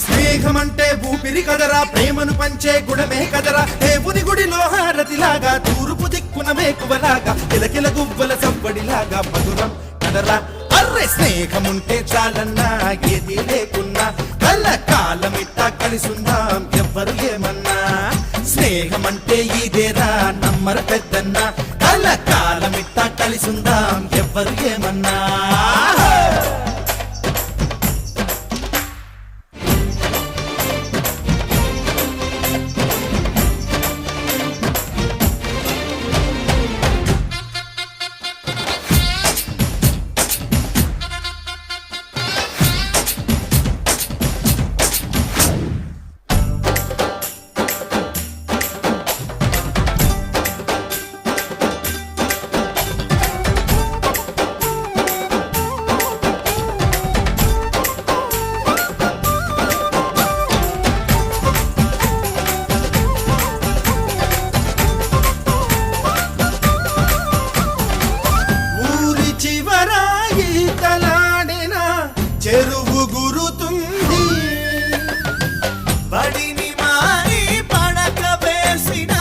స్నేహమంటే ఊపిరి కదరా, ప్రేమను పంచే గుణమే కదరా, దేవుని గుడిలో హారతిలాగా, తూర్పు దిక్కున మేకువలాగా, కిలకిల గువ్వల సవ్వడిలాగా మధురం కదరా. అర్రే స్నేహముంటే చాలన్నా ఏది లేకున్నా, కళ్ళ కాలమిట్టా కలిసుందాం ఎవ్వరు ఏమన్నా. స్నేహమంటే ఇదేరా నమ్మర పెద్దన్న, కళ్ళ కాలమిట్టా కలిసుందాం ఎవ్వరు ఏమన్నా. చెరువు గురుతుంది, బడిని మారి పడక వేసిన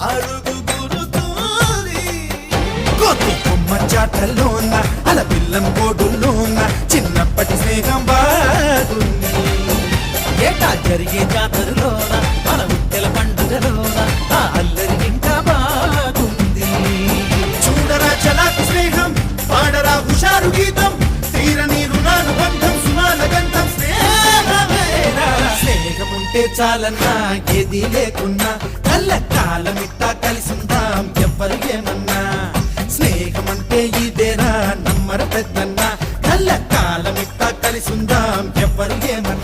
అడుగు గురుతుంది. కొత్తి కొమ్మ చాటల్లోన అల పిల్లం కోడుల్లోన చిన్నప్పటి స్నేహం బాగుంది. ఏటా జరిగే జాతరలోన మన ఉత్తెల పండుగలోన ఆ అల్లరి ఇంకా బాగుంది. చూడరా చలాకు స్నేహం, పాడరా హుషారు గీతం, తీరని రుణానుబంధం సుమాల గంధం స్నేహమేరా. స్నేహముంటే చాలన్నా ఏది లేకున్నా, కళ్ళ కాలమిట్టా కలిసుందాం ఎవ్వరు ఏమన్నా. స్నేహమంటే ఇదేరా నమ్మర పెద్దన్న, కళ్ళ కాలమిట్టా కలిసుందాం ఎవ్వరు ఏమన్నా.